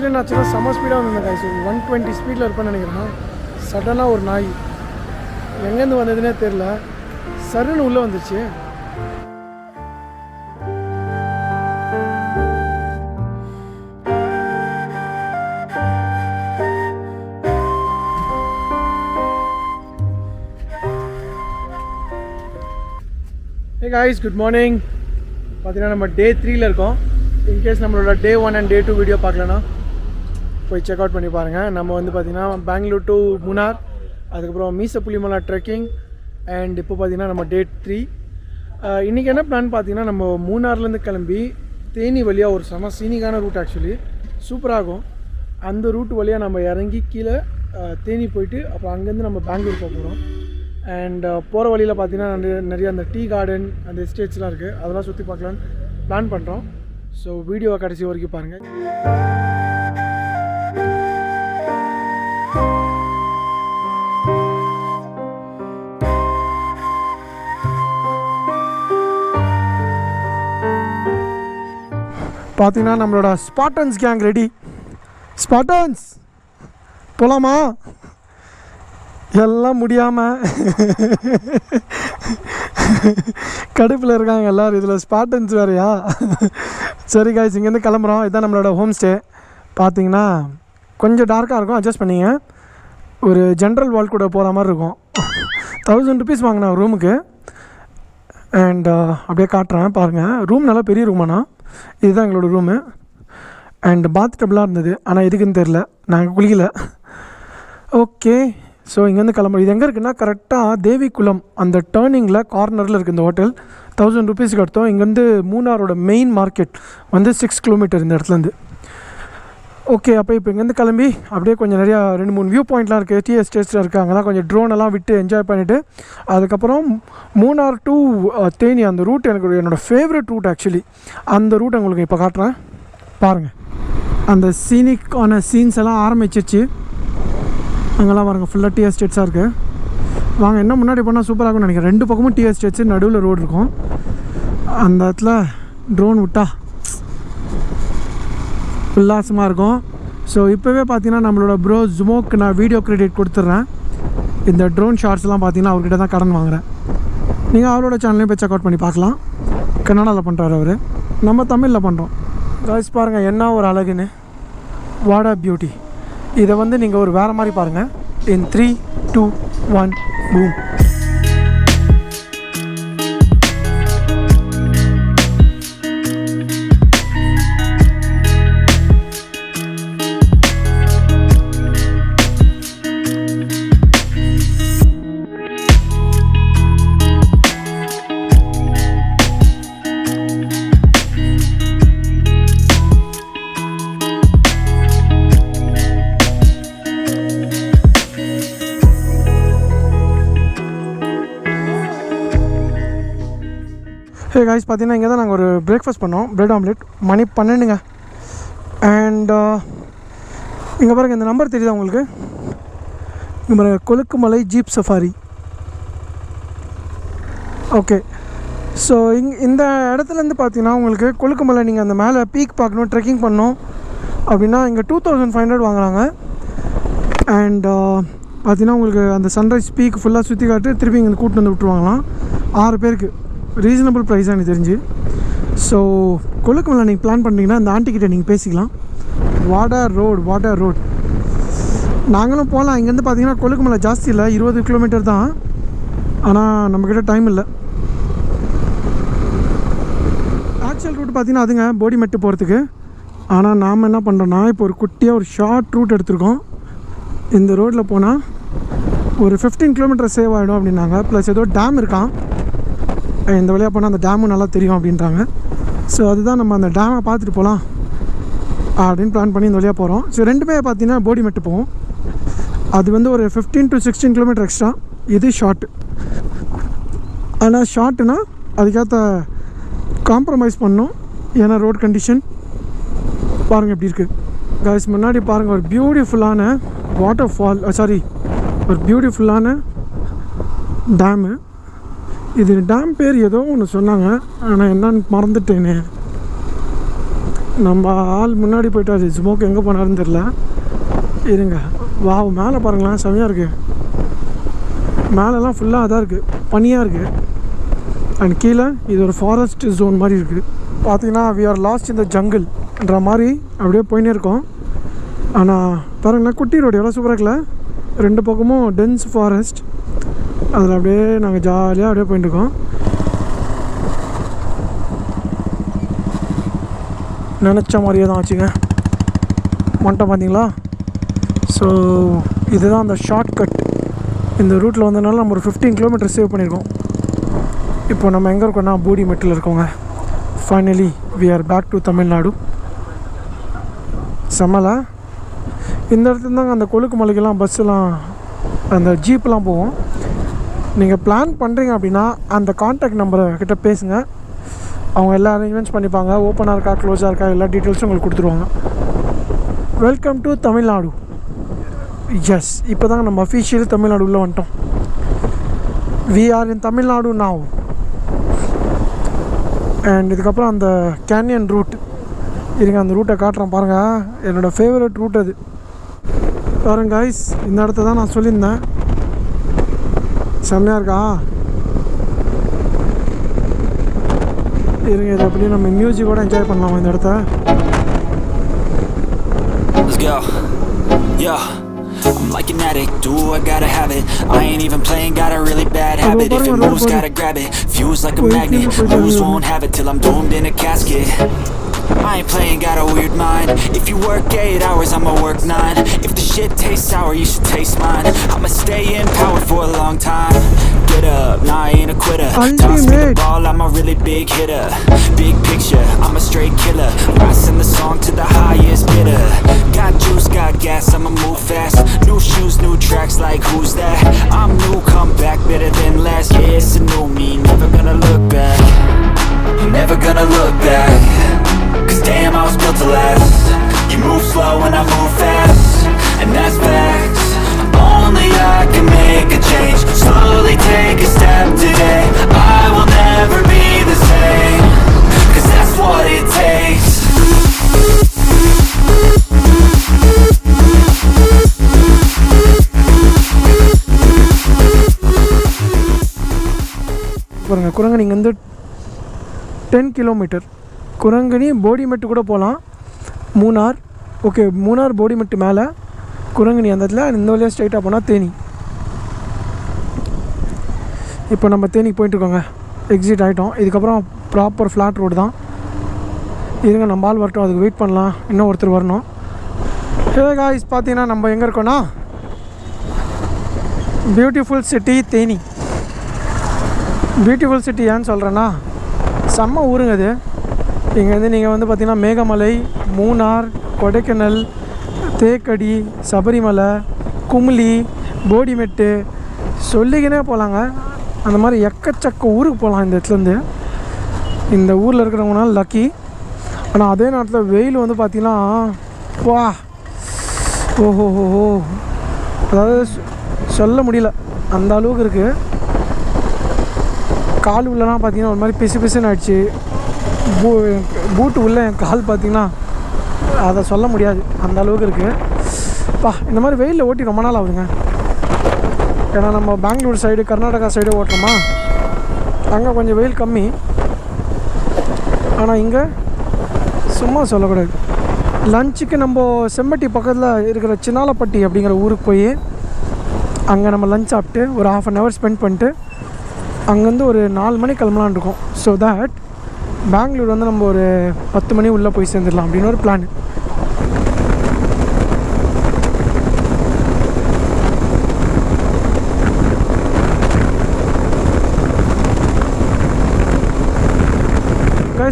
Actually நான் செம்ம ஸ்பீடாக வந்திருந்தேன் கைஸ். 120 ஸ்பீடில் இருப்பேன்னு நினைக்கிறேன். சடனாக ஒரு நாய் எங்கேருந்து வந்ததுன்னே தெரில, சருன்னு உள்ளே வந்துச்சு. Hey guys, good morning. பார்த்தீங்கன்னா நம்ம டே 3ல் இருக்கோம். இன்கேஸ் நம்மளோட டே 1 அண்ட் டே 2 வீடியோ பார்க்கலன்னா போய் செக் அவுட் பண்ணி பாருங்கள். நம்ம வந்து பார்த்திங்கன்னா பெங்களூர் டு முனார், அதுக்கப்புறம் மீசப்புலிமலா ட்ரெக்கிங், அண்ட் இப்போ பார்த்திங்கன்னா நம்ம டே 3. இன்றைக்கி என்ன பிளான் பார்த்திங்கன்னா, நம்ம மூணார்லேருந்து கிளம்பி தேனி வழியாக ஒரு செம சீனிக்கான ரூட், ஆக்சுவலி சூப்பராகும். அந்த ரூட் வழியாக நம்ம இறங்கி கீழே தேனி போயிட்டு அப்புறம் அங்கேருந்து நம்ம பெங்களூர் போக போகிறோம். அண்ட் போகிற வழியில் பார்த்திங்கன்னா நிறைய அந்த டீ கார்டன், அந்த எஸ்டேட்ஸ்லாம் இருக்குது, அதெல்லாம் சுற்றி பார்க்கலான்னு பிளான் பண்ணுறோம். ஸோ வீடியோவை கடைசி வரைக்கும் பாருங்கள். பார்த்தீங்கன்னா நம்மளோட ஸ்பாட்டன்ஸ் கேங் ரெடி. ஸ்பாட்டன்ஸ் போகலாமா? எல்லாம் முடியாமல் கடுப்பில் இருக்காங்க எல்லோரும். இதில் ஸ்பாட்டன்ஸ் வேறையா? சரி காய்ஸ், இங்கேருந்து கிளம்புறோம். இதுதான் நம்மளோட ஹோம் ஸ்டே. பார்த்தீங்கன்னா கொஞ்சம் டார்க்காக இருக்கும், அட்ஜஸ்ட் பண்ணிங்க. ஒரு ஜென்ரல் வால் கூட போகிற மாதிரி இருக்கும். 1000 rupees வாங்கினேன் ரூமுக்கு. அண்ட் அப்படியே காட்டுறேன் பாருங்கள். ரூம் நல்லா பெரிய ரூமாண்ணா. இதுதான் எங்களோட ரூமு. அண்ட் பாத் டப்லாம் இருந்தது, ஆனால் எதுக்குன்னு தெரில, நாங்கள் குளிக்கல. ஓகே, ஸோ இங்கேருந்து கிளம்புறோம். இது எங்கே இருக்குன்னா கரெக்டாக தேவிக்குளம் அந்த டேர்னிங்கில் கார்னரில் இருக்குது இந்த ஹோட்டல். 1000 rupees எடுத்தோம். இங்கேருந்து மூணாரோட மெயின் மார்க்கெட் வந்து 6 கிலோமீட்டர் இந்த இடத்துலேருந்து. ஓகே, அப்போ இப்போ இங்கேருந்து கிளம்பி அப்படியே கொஞ்சம் நிறையா 2-3 வியூ பாயிண்ட்லாம் இருக்குது, டீ எஸ்டேட்ஸில் இருக்குது. அங்கெல்லாம் கொஞ்சம் ட்ரோனெல்லாம் விட்டு என்ஜாய் பண்ணிவிட்டு அதுக்கப்புறம் மூணார் டு தேனி அந்த ரூட் எனக்கு என்னோடய ஃபேவரட் ரூட் ஆக்சுவலி. அந்த ரூட் உங்களுக்கு இப்போ காட்டுறேன் பாருங்கள். அந்த சீனிக்கான சீன்ஸ் எல்லாம் ஆரம்பிச்சிச்சு. அங்கெல்லாம் பாருங்கள், ஃபுல்லாக டீ எஸ்டேட்ஸாக இருக்குது. வாங்க, என்ன முன்னாடி போனால் சூப்பராக இருக்கும்னு நினைக்கிறேன். 2 பக்கமும் டீ எஸ்டேட்ஸு, நடுவில் ரோடு இருக்கும். அந்த இடத்துல ட்ரோன் விட்டா உல்லாசமாக இருக்கும். ஸோ இப்போவே பார்த்தீங்கன்னா நம்மளோட ப்ரோ ஜுமோக்கு நான் வீடியோ கிரெடிட் கொடுத்துட்றேன். இந்த ட்ரோன் ஷார்ட்ஸ்லாம் பார்த்தீங்கன்னா அவர்கிட்ட தான் கடன் வாங்குகிறேன். நீங்கள் அவரோட சேனலையும் போய் செக் அவுட் பண்ணி பார்க்கலாம். கன்னடாவில் பண்ணுறாரு அவர், நம்ம தமிழில் பண்ணுறோம். காய்ஸ் பாருங்கள் என்ன ஒரு அழகுன்னு, வாட் ஆ பியூட்டி. இதை வந்து நீங்கள் ஒரு வேறு மாதிரி பாருங்கள். இன் 3, 2, 1 பூம். ஹே காய்ஸ், பார்த்தீங்கன்னா இங்கே தான் நாங்கள் ஒரு பிரேக்ஃபாஸ்ட் பண்ணோம், பிரெட் ஆம்லெட். மணி 12ங்க. அண்ட் இங்கே பாருங்கள், இந்த நம்பர் தெரியுதா உங்களுக்கு? இங்கே பாருங்கள், Kolukkumalai jeep safari. Okay, so இந்த இடத்துலேருந்து பார்த்தீங்கன்னா உங்களுக்கு கொழுக்குமலை நீங்கள் அந்த மேலே பீக் பார்க்கணும், ட்ரெக்கிங் பண்ணணும் அப்படின்னா இங்கே 2500 வாங்குறாங்க. அண்ட் பார்த்தீங்கன்னா உங்களுக்கு அந்த சன்ரைஸ் பீக் ஃபுல்லாக சுற்றி காட்டு திருப்பி இங்கே கூப்பிட்டு வந்து விட்டுருவாங்களாம். 6 பேருக்கு ரீசனபிள் ப்ரைஸாக எனக்கு தெரிஞ்சு. ஸோ கொழுக்குமலை நீங்கள் பிளான் பண்ணிங்கன்னா அந்த ஆண்டிக்கிட்ட நீங்கள் பேசிக்கலாம். வாட்டர் ரோட் நாங்களும் போகலாம். இங்கேருந்து பார்த்தீங்கன்னா கொழுக்குமலை ஜாஸ்தி இல்லை, 20 கிலோமீட்டர் தான். ஆனால் நம்மக்கிட்ட டைம் இல்லை. ஆக்சுவல் ரூட் பார்த்தீங்கன்னா அதுங்க போடிமெட்டு போகிறதுக்கு. ஆனால் நாம் என்ன பண்ணுறோன்னா இப்போ ஒரு குட்டியாக ஒரு ஷார்ட் ரூட் எடுத்துருக்கோம். இந்த ரோட்டில் போனால் ஒரு 15 கிலோமீட்டர் சேவ் ஆகிடும் அப்படின்னாங்க. ப்ளஸ் ஏதோ டேம் இருக்கான், இந்த வழியாக போனால் அந்த டேமும் நல்லா தெரியும் அப்படின்றாங்க. ஸோ அதுதான் நம்ம அந்த டேமை பார்த்துட்டு போகலாம் அப்படின்னு பிளான் பண்ணி இந்த வழியாக போகிறோம். ஸோ ரெண்டுமே பார்த்தீங்கன்னா போடிமெட்டு போவோம். அது வந்து ஒரு 15 to 16 கிலோமீட்டர் எக்ஸ்ட்ரா. இது ஷார்ட்டு. ஆனால் ஷார்ட்டுனா அதுக்கேற்ற காம்ப்ரமைஸ் பண்ணணும், ஏன்னா ரோட் கண்டிஷன் பாருங்கள் எப்படி இருக்குது. காய்ஸ் முன்னாடி பாருங்கள், ஒரு பியூட்டிஃபுல்லான வாட்டர் ஃபால், ஒரு பியூட்டிஃபுல்லான டேமு. இது டேம் பேர் ஏதோ ஒன்று சொன்னாங்க, ஆனால் என்னன்னு மறந்துட்டேனே. நம்ம ஆள் முன்னாடி போயிட்டாரு. ஸ்மோக் எங்கே போனாருன்னு தெரில. இருங்க. வாவ், மேலே பாருங்களேன், செமையாக இருக்குது. மேலெலாம் ஃபுல்லாக அதாக இருக்குது, பனியாக இருக்குது. அண்ட் கீழே இது ஒரு ஃபாரஸ்ட் ஜோன் மாதிரி இருக்குது. பார்த்தீங்கன்னா வி ஆர் லாஸ்ட் இந்த ஜங்கிள்ன்ற மாதிரி அப்படியே போயினே இருக்கோம். ஆனால் பாருங்களேன், குட்டி ரோடு எவ்வளோ சூப்பராக இருக்குல்ல. 2 பக்கமும் டென்ஸ் ஃபாரஸ்ட். அதில் அப்படியே நாங்கள் ஜாலியாக அப்படியே போயிட்டுருக்கோம். நினச்ச மாதிரியே தான் ஆச்சுங்க. வந்துட்டோம் பார்த்தீங்களா. ஸோ இதுதான் அந்த ஷார்ட்கட். இந்த ரூட்டில் வந்ததுனால நம்ம ஒரு 15 கிலோமீட்டர் சேவ் பண்ணியிருக்கோம். இப்போ நம்ம எங்கே இருக்கோம்னா போடிமெட்டில் இருக்கோங்க. Finally we are back to Tamil Nadu. செம்மலை. இந்த இடத்துல தாங்க அந்த கொழுக்கு மலைக்கெல்லாம் பஸ்ஸெலாம் அந்த ஜீப்லாம் போகும். நீங்கள் பிளான் பண்ணுறீங்க அப்படின்னா அந்த கான்டாக்ட் நம்பரை கிட்ட பேசுங்க. அவங்க எல்லா அரேஞ்ச்மெண்ட்ஸ் பண்ணிப்பாங்க. ஓப்பனாக இருக்கா, க்ளோஸாக இருக்கா, எல்லா டீட்டெயில்ஸும் உங்களுக்கு கொடுத்துருவாங்க. Welcome to Tamil Nadu. எஸ், இப்போ தாங்க நம்ம அஃபிஷியல் தமிழ்நாடு உள்ளே வந்துட்டோம். We are in Tamil Nadu now. And இதுக்கப்புறம் அந்த கேனியன் ரூட் இருங்க, அந்த ரூட்டை காட்டுறேன் பாருங்கள். என்னோடய ஃபேவரட் ரூட் அது பாருங்க கைஸ். இந்த இடத்த தான் நான் சொல்லியிருந்தேன். செம்மையாக இருக்கா. இருங்க, இதை அப்படியே நம்ம மியூசிக்கோட என்ஜாய் பண்ணலாமா இந்த இடத்த. I'm like an addict, do I gotta have it. I ain't even playing, got a really bad habit. If it moves, gotta grab it. Fuse like a magnet, lose, won't have it till I'm doomed in a casket. I ain't playing, got a weird mind. If you work 8 hours, I'ma work 9. If the shit tastes sour, you should taste mine. I'ma stay in power for a long time. Get up, nah, I ain't a quitter. Toss me the ball, I'm a really big hitter. Big picture, I'm a straight killer. Passing the song to the highest bidder. Got juice, got gas, I'ma move fast. New shoes, new tracks, like who's that? I'm new, come back, better than last. Yeah, it's a new me, never gonna look back. Never gonna look back. Cause damn, I was built to last. You move slow and I move fast. And that's facts. Only I can make a change. Slowly take a step today. I will never be the same. Cause that's what it takes. பாருங்க, குரங்கணி இங்கேருந்து 10 kilometre. Kurangani Bodimettu கூட போகலாம். Munnar, okay, Munnar Bodimettu மேலே குரங்கணி அந்த இடத்துல. இந்த வழியாக ஸ்ட்ரைட்டாக போனால் தேனி. இப்போ நம்ம தேனிக்கு போயிட்டுருக்கோங்க. எக்ஸிட் ஆகிட்டோம். இதுக்கப்புறம் ப்ராப்பர் ஃப்ளாட் ரோடு தான். இதுங்க நம்ம ஆள் வரட்டும், அதுக்கு வெயிட் பண்ணலாம். இன்னும் ஒருத்தர் வரணும். ஹே காய்ஸ், பார்த்தீங்கன்னா நம்ம எங்கே இருக்கோன்னா beautiful city Theni. Beautiful city ஏன்னு சொல்கிறேன்னா, செம்ம ஊருங்க அது. இங்கேருந்து நீங்கள் வந்து பார்த்திங்கன்னா மேகமலை, மூணார், கொடைக்கானல், தேக்கடி, சபரிமலை, குமுளி, போடிமெட்டு சொல்லிக்கினே போகலாங்க. அந்த மாதிரி எக்கச்சக்க ஊருக்கு போகலாம் இந்த இடத்துலேருந்து. இந்த ஊரில் இருக்கிறவங்கனால லக்கி. ஆனால் அதே நேரத்தில் வெயில் வந்து பார்த்திங்கன்னா வா, ஓஹோஹோ, அதாவது சொல்ல முடியல, அந்த அளவுக்கு இருக்குது. கால் உள்ளலாம் பார்த்திங்கன்னா ஒரு மாதிரி பிசு பிசுன்னு ஆயிடுச்சு. பூட்டு உள்ளே என் கால் பார்த்திங்கன்னா அதை சொல்ல முடியாது, அந்த அளவுக்கு இருக்குது. இந்த மாதிரி வெயிலில் ஓட்டி ரொம்ப நாள் ஆகுதுங்க. ஏன்னா நம்ம பெங்களூர் சைடு, கர்நாடகா சைடு ஓட்டுறோமா, அங்கே கொஞ்சம் வெயில் கம்மி. ஆனால் இங்கே சும்மா சொல்லக்கூடாது. லஞ்சுக்கு நம்ம செம்பட்டி பக்கத்தில் இருக்கிற சின்னாலப்பட்டி அப்படிங்கிற ஊருக்கு போய் அங்கே நம்ம லஞ்ச் சாப்பிட்டு ஒரு 1/2 hour ஸ்பெண்ட் பண்ணிட்டு அங்கேருந்து ஒரு 4 மணி கிளம்பலான் இருக்கோம். ஸோ தட் பெங்களூர் வந்து நம்ம ஒரு 10 மணி உள்ளே போய் சேர்ந்துடலாம் அப்படின்னு ஒரு பிளான்.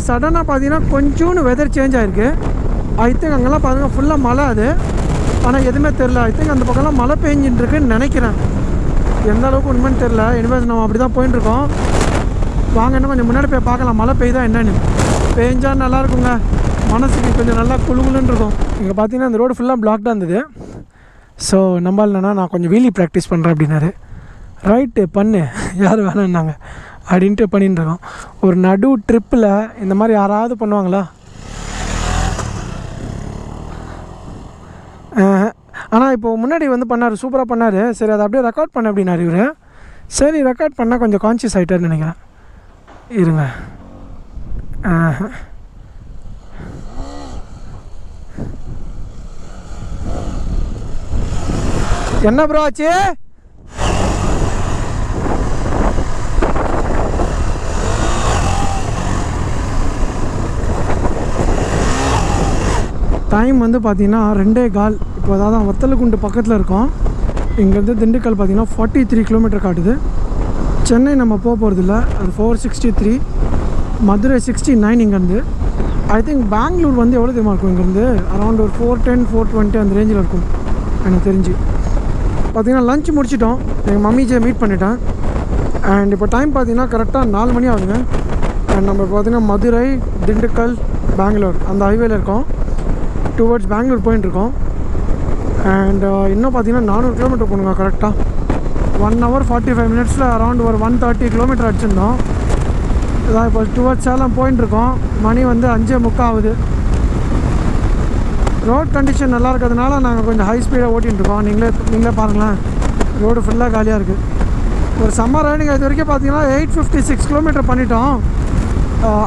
சடனாக பார்த்தீங்கன்னா கொஞ்சோன்னு வெதர் சேஞ்ச் ஆகிருக்கு. ஐ திங்க் அங்கெல்லாம் பார்த்தீங்கன்னா ஃபுல்லாக மழை அது. ஆனால் எதுவுமே தெரில. ஐ திங்க் அந்த பக்கம்லாம் மழை பெஞ்சின்னு இருக்குன்னு நினைக்கிறேன். எந்த அளவுக்கு உண்மைன்னு தெரில. இனிமேல் நம்ம அப்படி தான் போயின்ட்டுருக்கோம். வாங்க, இன்னும் கொஞ்சம் முன்னாடி போய் பார்க்கலாம் மழை பெய்யுதா என்னென்னு. பெஞ்சா நல்லாயிருக்குங்க, மனசுக்கு கொஞ்சம் நல்லா குழுகுலுன்னு இருக்கும். இங்கே பார்த்தீங்கன்னா அந்த ரோடு ஃபுல்லாக பிளாக்டாக இருந்தது. ஸோ நம்ம இல்லைன்னா நான் கொஞ்சம் வீலி ப்ராக்டிஸ் பண்ணுறேன் அப்படின்னாரு. ரைட்டு பண்ணு, யார் வேணான்னாங்க அப்படின்ட்டு பண்ணிட்டுருக்கோம். ஒரு நடு ட்ரிப்பில் இந்த மாதிரி யாராவது பண்ணுவாங்களா? ஆனால் இப்போது முன்னாடி வந்து பண்ணார், சூப்பராக பண்ணார். சரி அதை அப்படியே ரெக்கார்ட் பண்ண அப்படின்னாரு இவர். சரி ரெக்கார்ட் பண்ணால் கொஞ்சம் கான்ஷியஸ் ஆகிட்டார்னு நினைக்கிறேன். இருங்க. என்ன ப்ரோ ஆச்சு? டைம் வந்து பார்த்தீங்கன்னா 2:15. இப்போ அதான் வத்தலக்குண்டு பக்கத்தில் இருக்கோம். இங்கேருந்து திண்டுக்கல் பார்த்தீங்கன்னா 43 கிலோமீட்டர் காட்டுது. சென்னை நம்ம போக போகிறதில்ல, அது 463. மதுரை 69 இங்கேருந்து. ஐ திங்க் பெங்களூர் வந்து எவ்வளோ தெரியுமா இருக்கும் இங்கேருந்து? அரௌண்ட் ஒரு 410 420 அந்த ரேஞ்சில் இருக்கும் எனக்கு தெரிஞ்சு. பார்த்திங்கன்னா லஞ்ச் முடிச்சிட்டோம், எங்கள் மம்மிஜியை மீட் பண்ணிட்டேன். அண்ட் இப்போ டைம் பார்த்திங்கன்னா கரெக்டாக 4 மணி ஆகுதுங்க. அண்ட் நம்ம பார்த்திங்கன்னா மதுரை, திண்டுக்கல், பெங்களூர் அந்த ஹைவேல இருக்கோம். டுவர்ட்ஸ் பெங்களூர் போயின்ட்டுருக்கோம். அண்ட் இன்னும் பார்த்திங்கன்னா 400 கிலோமீட்டர் போகணுங்க கரெக்டாக. 1 hour 45 minutesல அரௌண்ட் ஒரு 130 கிலோமீட்டர் அடிச்சிருந்தோம். இதான் இப்போ டுவர்ட்ஸ் சேலம் போயின்ட்டுருக்கோம். மணி வந்து 5:45 ஆகுது. ரோட் கண்டிஷன் நல்லா இருக்கிறதுனால நாங்கள் கொஞ்சம் ஹை ஸ்பீடாக ஓட்டிகிட்டுருக்கோம். நீங்களே பாருங்களேன், ரோடு ஃபுல்லாக காலியாக இருக்குது. ஒரு சம்மர் ரைடிங் இது வரைக்கும் பார்த்தீங்கன்னா 856 கிலோமீட்டர் பண்ணிட்டோம்.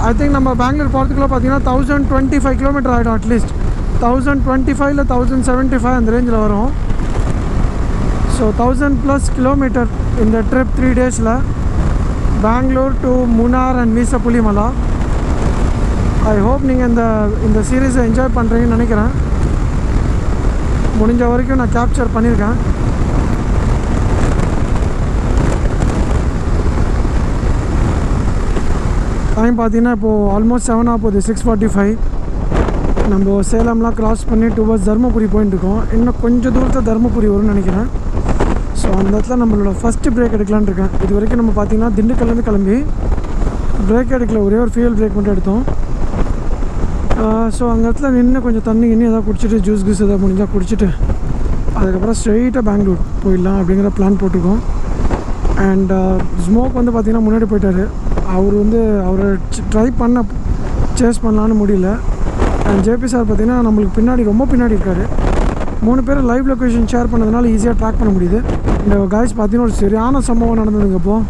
ஐ திங்க் நம்ம பெங்களூர் போகிறதுக்குள்ளே பார்த்தீங்கன்னா 1025 கிலோமீட்டர் ஆகிடும். அட்லீஸ்ட் 1025 இல்லை 1075 அந்த ரேஞ்சில் வரும். ஸோ 1000+ கிலோமீட்டர் இந்த ட்ரிப் 3 daysல. Bangalore to Munnar and Meesapulimala. I hope நீங்கள் இந்த சீரீஸை என்ஜாய் பண்ணுறீங்கன்னு நினைக்கிறேன். முடிஞ்ச வரைக்கும் நான் கேப்சர் பண்ணியிருக்கேன். டைம் பார்த்தீங்கன்னா இப்போது ஆல்மோஸ்ட் 7 ஆக போகுது, 6:45. நம்ம சேலம்லாம் க்ராஸ் பண்ணி டுவர்ட்ஸ் தருமபுரி போயிட்டுருக்கோம். இன்னும் கொஞ்சம் தூரத்தில் தருமபுரி வரும்னு நினைக்கிறேன். ஸோ அந்த இடத்துல நம்மளோட ஃபஸ்ட்டு பிரேக் எடுக்கலான்னு இருக்கேன். இது வரைக்கும் நம்ம பார்த்திங்கன்னா திண்டுக்கல்லேருந்து கிளம்பி பிரேக் எடுக்கல, ஒரே ஒரு ஃபியூல் பிரேக் மட்டும் எடுத்தோம். ஸோ அந்த இடத்துல நின்று கொஞ்சம் தண்ணி எதாவது குடிச்சிட்டு ஜூஸ் எதாவது முடிஞ்சால் குடிச்சிட்டு அதுக்கப்புறம் ஸ்ட்ரெயிட்டாக பெங்களூர் போயிடலாம் அப்படிங்கிற பிளான் போட்டிருக்கோம். அண்ட் ஸ்மோக் வந்து பார்த்திங்கன்னா முன்னாடி போயிட்டார். அவரை ட்ரை பண்ண சேஸ் பண்ணலான்னு முடியல. அண்ட் ஜேபி சார் பார்த்திங்கன்னா நம்மளுக்கு பின்னாடி ரொம்ப பின்னாடி இருக்கார். 3 பேர் லைவ் லொக்கேஷன் ஷேர் பண்ணதுனால ஈஸியாக ட்ராக் பண்ண முடியுது. இந்த காய்ஸ் பார்த்திங்கன்னா ஒரு சரியான சம்பவம் நடந்ததுங்க. இப்போது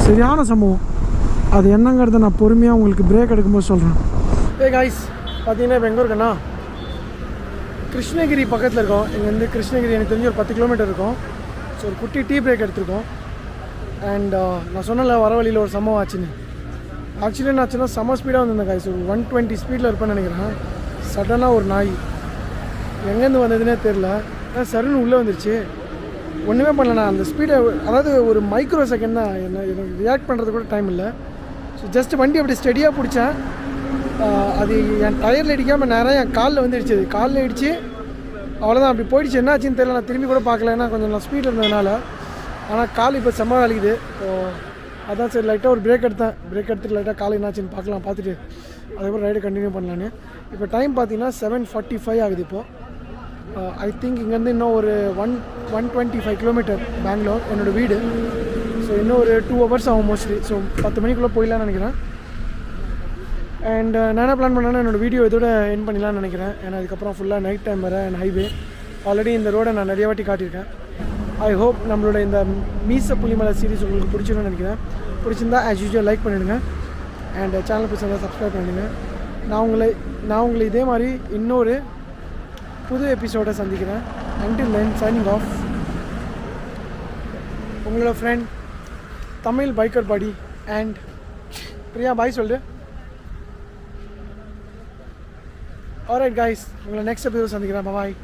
சரியான சம்பவம், அது என்னங்கிறத நான் பொறுமையாக உங்களுக்கு பிரேக் எடுக்கும்போது சொல்கிறேன். காய்ஸ் பார்த்திங்கன்னா இப்போ எங்கே இருக்கேன்னா கிருஷ்ணகிரி பக்கத்தில் இருக்கோம். இங்கேருந்து கிருஷ்ணகிரி எனக்கு தெரிஞ்சு ஒரு 10 கிலோமீட்டர் இருக்கும். ஸோ ஒரு குட்டி டீ பிரேக் எடுத்திருக்கோம். அண்ட் நான் சொன்னல வர வழியில் ஒரு சம்பவம் ஆச்சுன்னு. ஆக்சுவலி என்ன ஆச்சுன்னா செம்ம ஸ்பீடாக வந்திருந்தேன் காய்ஸ். ஒரு 120 ஸ்பீடில் இருப்பேன்னு நினைக்கிறேன். சடனாக ஒரு நாய் எங்கேருந்து வந்ததுன்னே தெரில, சருன்னு உள்ளே வந்துருச்சு. ஒன்றுமே பண்ணலண்ணா. அந்த ஸ்பீடை அதாவது ஒரு மைக்ரோ செகண்ட் தான். எனக்கு ரியாக்ட் பண்ணுறது கூட டைம் இல்லை. ஸோ ஜஸ்ட் வண்டி அப்படி ஸ்டெடியாக பிடிச்சேன். அது என் டயரில் இடிக்காமல் நேராக என் காலில் வந்து இடிச்சது. காலில் இடிச்சு அவ்வளோதான், அப்படி போயிடுச்சு. என்ன ஆச்சுன்னு தெரியல, நான் திரும்பி கூட பார்க்கல, ஏன்னா கொஞ்சம் நான் ஸ்பீடில் இருந்ததுனால. ஆனால் கால் இப்போ செம்ம வலிக்குது. ஸோ அதான் சரி லைட்டாக ஒரு பிரேக் எடுத்தேன். பிரேக் எடுத்துட்டு லைட்டாக கால் என்னாச்சுன்னு பார்த்துட்டு அதுக்கப்புறம் ரைடை கண்டினியூ பண்ணலான்னு. இப்போ டைம் பார்த்தீங்கன்னா 7:45 ஆகுது. இப்போது ஐ திங்க் இங்கேருந்து இன்னும் ஒரு 125 கிலோமீட்டர் பெங்களூர் என்னோடய வீடு. ஸோ இன்னும் ஒரு 2 hours ஆகும் மோஸ்ட்லி. ஸோ 10 மணிக்குள்ளே போயிடலான்னு நினைக்கிறேன். அண்ட் நான் என்ன பிளான் பண்ணேன்னா என்னோடய வீடியோ இதோட என் பண்ணிடலான்னு நினைக்கிறேன். ஏன்னா அதுக்கப்புறம் ஃபுல்லாக நைட் டைம் வேறு அண்ட் ஹைவே. ஆல்ரெடி இந்த ரோடை நான் நிறைய வாட்டி காட்டியிருக்கேன். ஐ ஹோப் நம்மளோட இந்த மீசப்புலிமலை சீரிஸ் உங்களுக்கு பிடிச்சிருன்னு நினைக்கிறேன். பிடிச்சிருந்தா ஆஸ் யூஸ்வல் லைக் பண்ணிவிடுங்க. அண்ட் சேனல் பிடிச்சிருந்தா சப்ஸ்கிரைப் பண்ணிடுங்க. நான் உங்களை இதே மாதிரி இன்னொரு புது எபிசோடை சந்திக்கிறேன். until then signing off. உங்களோட ஃப்ரெண்ட் தமிழ் பைக்கர் பாடி அண்ட் பிரியா. பாய் சொல்லிட்டு. ஆல்ரைட் கைஸ், உங்களை நெக்ஸ்ட் எபிசோட் சந்திக்கிறேன். பாய்.